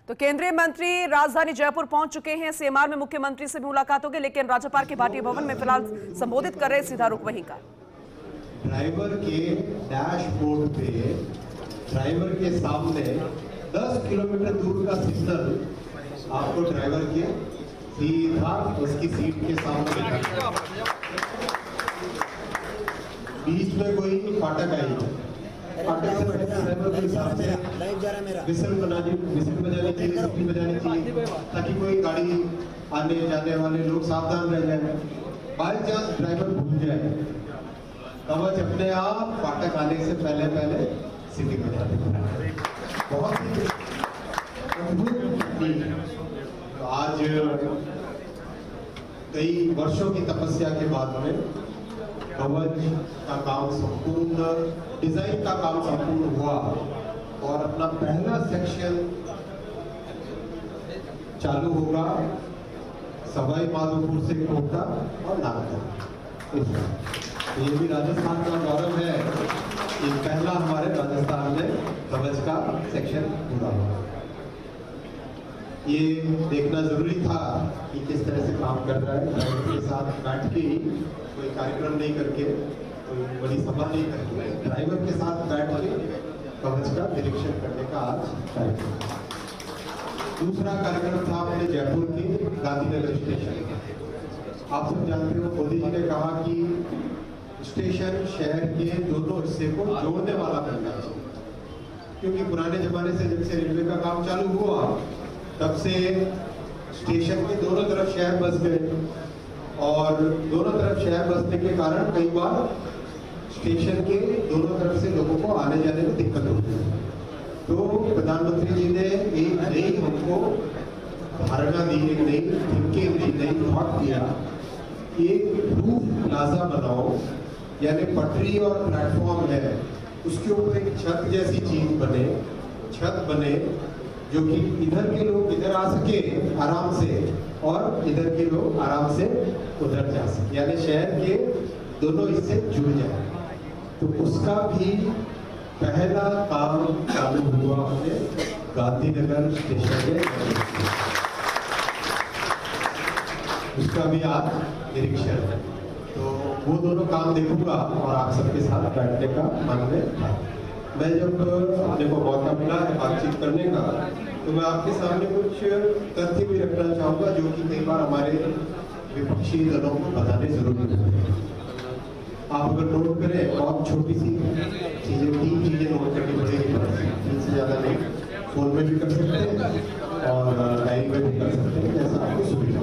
तो केंद्रीय मंत्री राजधानी जयपुर पहुंच चुके हैं। सीएमआर में मुख्यमंत्री से भी मुलाकात होगी, लेकिन राज्यपाल के भाटिया भवन में फिलहाल संबोधित कर रहे सीधा रुख वहीं का। ड्राइवर के डैशबोर्ड पे ड्राइवर के सामने 10 किलोमीटर दूर का सिग्नल आपको ड्राइवर के सीधा उसकी सीट के सामने बीच में कोई फाटक आई फाटक से ड्राइवर के हिसाब से विसल बजानी चाहिए ताकि कोई गाड़ी आने जाने वाले लोग सावधान रह जाए। बाई चांस ड्राइवर भूल जाए कवच अपने आप फाटक आने से पहले सिटी में जाते हैं। बहुत ही तो आज कई वर्षों की तपस्या के बाद में कवच का काम संपूर्ण डिजाइन का काम संपूर्ण हुआ और अपना पहला सेक्शन चालू होगा सवाई माधोपुर से कोटा और नागपुर। ये भी राजस्थान का गौरव है कि पहला हमारे राजस्थान में कवच का सेक्शन पूरा हुआ। ये देखना जरूरी था कि किस तरह से काम कर रहा है। ड्राइवर के साथ बैठ के कोई कार्यक्रम नहीं करके कोई बड़ी सभा नहीं करके ड्राइवर के साथ बैठ के कवच का निरीक्षण करने का आज कार्यक्रम। दूसरा कार्यक्रम था अपने जयपुर के गांधीनगर स्टेशन। आप सब जानते हो मोदी जी ने कहा कि स्टेशन शहर के दोनों हिस्से को जोड़ने वाला बनना चाहिए, क्योंकि पुराने जमाने से जब से रेलवे का काम चालू हुआ तब से स्टेशन के दोनों तरफ शहर बस गए और दोनों तरफ शहर बसने के कारण कई बार स्टेशन के दोनों तरफ से लोगों को आने जाने में दिक्कत होती है। तो प्रधानमंत्री जी ने एक नई हमको धारणा दी, एक नई थिंकिंग दी, नई थॉट दिया कि एक रूफ प्लाजा बनाओ, यानी पटरी और प्लेटफॉर्म है उसके ऊपर एक छत जैसी चीज बने, छत बने जो कि इधर के लोग इधर आ सके आराम से और इधर के लोग आराम से उधर जा सके, यानी शहर के दोनों हिस्से जुड़ जाए। तो उसका भी पहला काम चालू हुआ है गांधीनगर स्टेशन में। उसका भी आज निरीक्षण है, तो वो दोनों काम देखूंगा और आप सबके साथ बैठने का मन में था। मैं जब अपने को मौका मिला है बातचीत करने का तो मैं आपके सामने कुछ तथ्य भी रखना चाहूंगा जो कि कई बार हमारे विपक्षी दलों को बताने जरूरी होते हैं। आप अगर नोट करें बहुत छोटी सी चीजें, 3 चीजें नोट करनी पड़ेगी, 3 से ज्यादा नहीं। फोन में भी कर सकते हैं और डायरी में भी कर सकते हैं, जैसा आपको सुविधा।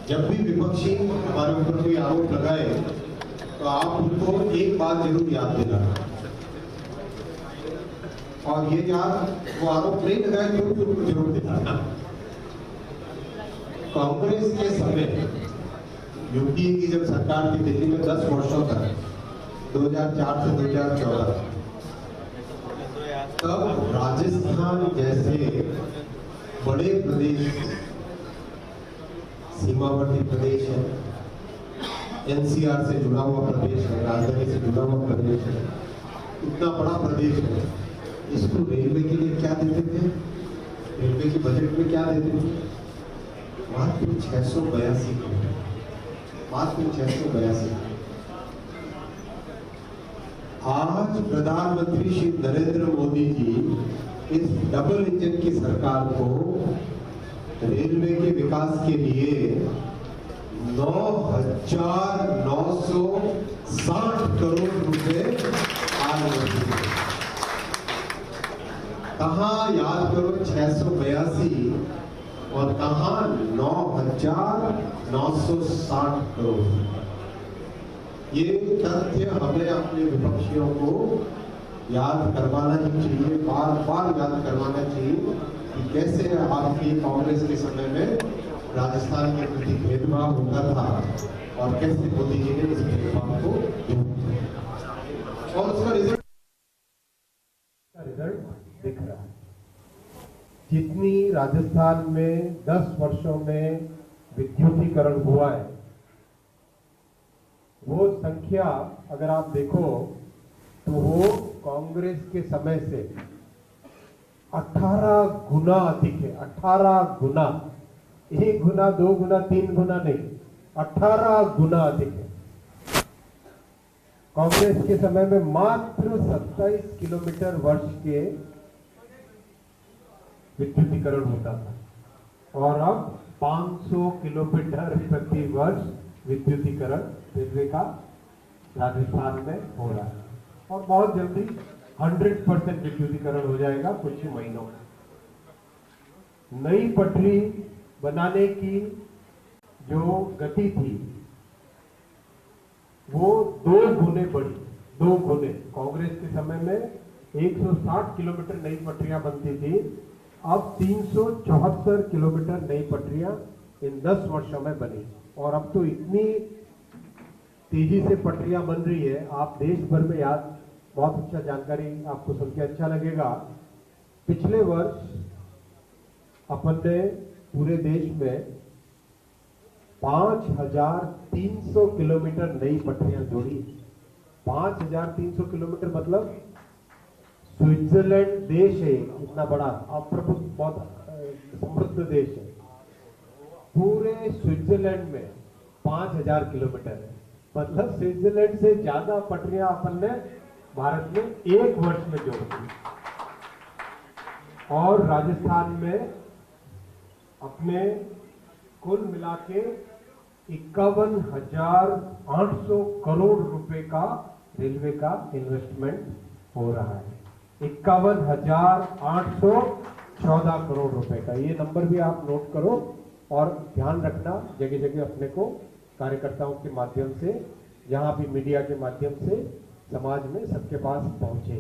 जब भी विपक्षी हमारे ऊपर कोई आरोप लगाए तो आप उनको एक बात जरूर याद दिलाना, और ये याद वो आरोप नहीं लगाए तो भी उनको जरूर दिलाना। कांग्रेस के समय यूपीए की जब सरकार थी दिल्ली में 10 वर्षों तक 2004 से 2014, तब राजस्थान जैसे बड़े प्रदेश, सीमावर्ती प्रदेश है, एनसीआर से जुड़ा हुआ प्रदेश है, राजधानी से जुड़ा हुआ प्रदेश है, इतना बड़ा प्रदेश है, इसको रेलवे के लिए क्या देते थे, रेलवे के बजट में क्या देते थे? मात्र 682 करोड़, मात्र 682। आज प्रधानमंत्री श्री नरेंद्र मोदी जी इस डबल इंजन की सरकार को रेलवे के विकास के लिए 9,960 करोड़ रुपए कहाँ याद करो 682 और कहाँ 9,960 करोड़। ये तथ्य हमें अपने विपक्षियों को याद करवाना ही चाहिए, बार बार याद करवाना चाहिए कि कैसे आपकी कांग्रेस के समय में राजस्थान के प्रति भेदभाव होता था और कैसे मोदी जी ने इस भेदभाव को दूर किया और उसका रिजल्ट दिख रहा है। जितनी राजस्थान में 10 वर्षों में विद्युतीकरण हुआ है, वो संख्या अगर आप देखो तो वो कांग्रेस के समय से 18 गुना अधिक है। 18 गुना, 1 गुना 2 गुना 3 गुना नहीं, 18 गुना अधिक है। कांग्रेस के समय में मात्र 27 किलोमीटर वर्ष के विद्युतीकरण होता था और अब 500 किलोमीटर प्रति वर्ष विद्युतीकरण रेलवे का राजस्थान में हो रहा है और बहुत जल्दी 100% विद्युतीकरण हो जाएगा कुछ ही महीनों में। नई पटरी बनाने की जो गति थी वो 2 गुने बढ़ी, 2 गुने। कांग्रेस के समय में 160 किलोमीटर नई पटरियां बनती थी, अब 374 किलोमीटर नई पटरियां इन 10 वर्षों में बनी और अब तो इतनी तेजी से पटरियां बन रही है, आप देश भर में याद बहुत अच्छा जानकारी आपको सुन के अच्छा लगेगा। पिछले वर्ष अपन ने पूरे देश में 5300 किलोमीटर नई पटरियां जोड़ी। 5300 किलोमीटर मतलब स्विट्जरलैंड देश है इतना बड़ा, अप्रभुत बहुत समृद्ध देश है, पूरे स्विट्जरलैंड में 5000 किलोमीटर है। मतलब स्विट्जरलैंड से ज्यादा पटरियां अपन ने भारत में 1 वर्ष में जोड़ दी। और राजस्थान में अपने कुल मिला के 51,800 करोड़ रुपए का रेलवे का इन्वेस्टमेंट हो रहा है। 51,814 करोड़ रुपए का, ये नंबर भी आप नोट करो और ध्यान रखना, जगह जगह अपने को कार्यकर्ताओं के माध्यम से, जहां भी मीडिया के माध्यम से समाज में सबके पास पहुंचे।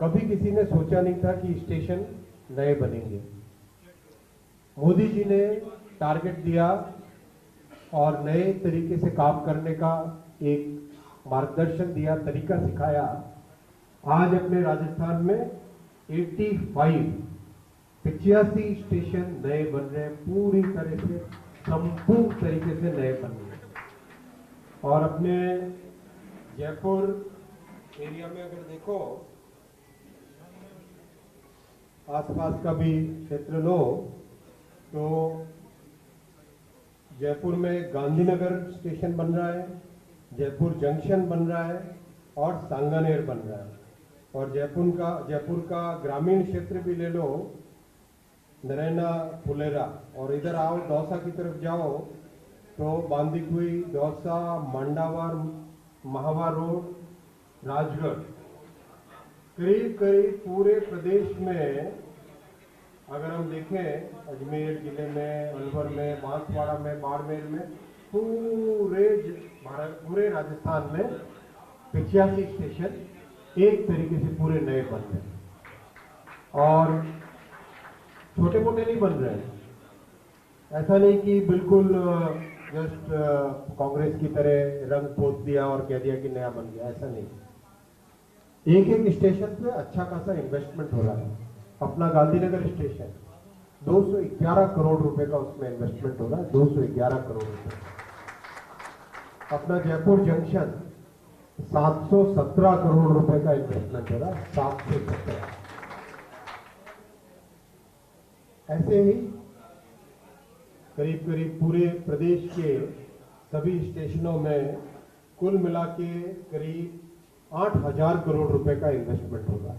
कभी किसी ने सोचा नहीं था कि स्टेशन नए बनेंगे। मोदी जी ने टारगेट दिया और नए तरीके से काम करने का एक मार्गदर्शन दिया, तरीका सिखाया। आज अपने राजस्थान में 85 स्टेशन नए बन रहे हैं, पूरी तरह से संपूर्ण तरीके से नए बन रहे हैं। और अपने जयपुर एरिया में अगर देखो, आसपास का भी क्षेत्र लो, तो जयपुर में गांधीनगर स्टेशन बन रहा है, जयपुर जंक्शन बन रहा है और सांगानेर बन रहा है। और जयपुर का ग्रामीण क्षेत्र भी ले लो, नरैना, फुलेरा, और इधर आओ दौसा की तरफ जाओ तो बांदीकुई, दौसा, मांडावर, महावा रोड, राजगढ़, करीब करीब पूरे प्रदेश में अगर हम देखें, अजमेर जिले में, अलवर में, बांसवाड़ा में, बाड़मेर में, पूरे राजस्थान में 85 स्टेशन एक तरीके से पूरे नए बन रहे हैं। और छोटे मोटे नहीं बन रहे हैं, ऐसा नहीं कि बिल्कुल जस्ट कांग्रेस की तरह रंग पोत दिया और कह दिया कि नया बन गया, ऐसा नहीं। एक एक स्टेशन पे अच्छा खासा इन्वेस्टमेंट हो रहा है। अपना गांधीनगर स्टेशन 211 करोड़ रुपए का उसमें इन्वेस्टमेंट हो रहा है, 211 करोड़ रुपए। अपना जयपुर जंक्शन 717 करोड़ रुपए का इन्वेस्टमेंट हो रहा है, 717। ऐसे ही करीब करीब पूरे प्रदेश के सभी स्टेशनों में कुल मिला के करीब 8,000 करोड़ रुपए का इन्वेस्टमेंट होगा,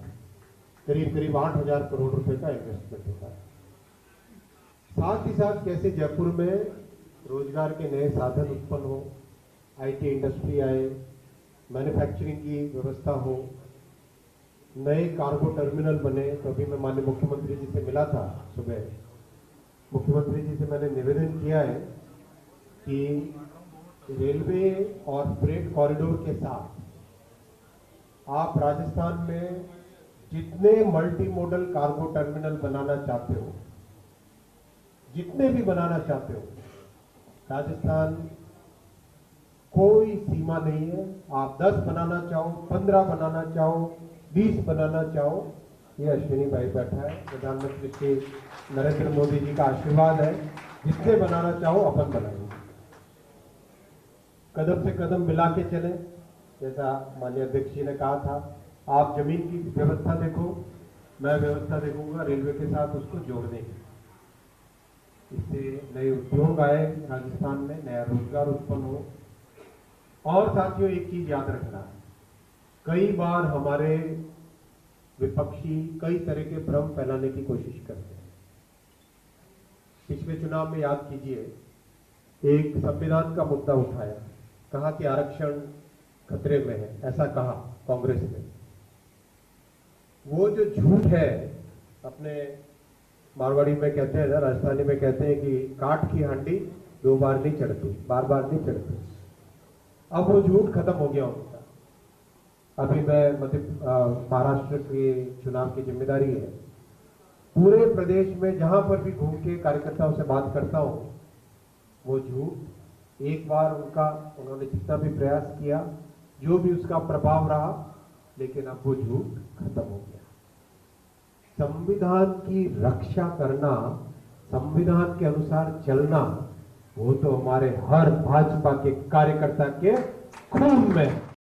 करीब करीब 8,000 करोड़ रुपए का इन्वेस्टमेंट होगा। साथ ही साथ कैसे जयपुर में रोजगार के नए साधन उत्पन्न हो, आईटी इंडस्ट्री आए, मैन्युफैक्चरिंग की व्यवस्था हो, नए कार्गो टर्मिनल बने। तो अभी मैं माननीय मुख्यमंत्री जी से मिला था सुबह, मुख्यमंत्री जी से मैंने निवेदन किया है कि रेलवे और फ्रेट कॉरिडोर के साथ आप राजस्थान में जितने मल्टी मॉडल कार्गो टर्मिनल बनाना चाहते हो, जितने भी बनाना चाहते हो, राजस्थान कोई सीमा नहीं है। आप 10 बनाना चाहो, 15 बनाना चाहो, 20 बनाना चाहो, ये अश्विनी भाई बैठा है, प्रधानमंत्री श्री नरेंद्र मोदी जी का आशीर्वाद है, जितने बनाना चाहो अपन बनाएंगे। कदम से कदम मिला के चले। जैसा माननीय अध्यक्ष जी ने कहा था, आप जमीन की व्यवस्था देखो, मैं व्यवस्था देखूंगा रेलवे के साथ उसको जोड़ने की। इससे नए उद्योग आए राजस्थान में, नया रोजगार उत्पन्न हो। और साथियों, एक चीज याद रखना, कई बार हमारे विपक्षी कई तरह के भ्रम फैलाने की कोशिश करते हैं। पिछले चुनाव में याद कीजिए, एक संविधान का मुद्दा उठाया, कहा कि आरक्षण खतरे में है, ऐसा कहा कांग्रेस ने। वो जो झूठ है, अपने मारवाड़ी में कहते हैं ना, राजस्थानी में कहते हैं कि काठ की हांडी दो बार नहीं चढ़ती, बार बार नहीं चढ़ती। अब वो झूठ खत्म हो गया उनका। अभी मैं महाराष्ट्र के चुनाव की जिम्मेदारी है, पूरे प्रदेश में जहां पर भी घूम के कार्यकर्ताओं से बात करता हूं, वो झूठ एक बार उन्होंने जितना भी प्रयास किया, जो भी उसका प्रभाव रहा, लेकिन अब वो झूठ खत्म हो गया। संविधान की रक्षा करना, संविधान के अनुसार चलना, वो तो हमारे हर भाजपा के कार्यकर्ता के खून में है।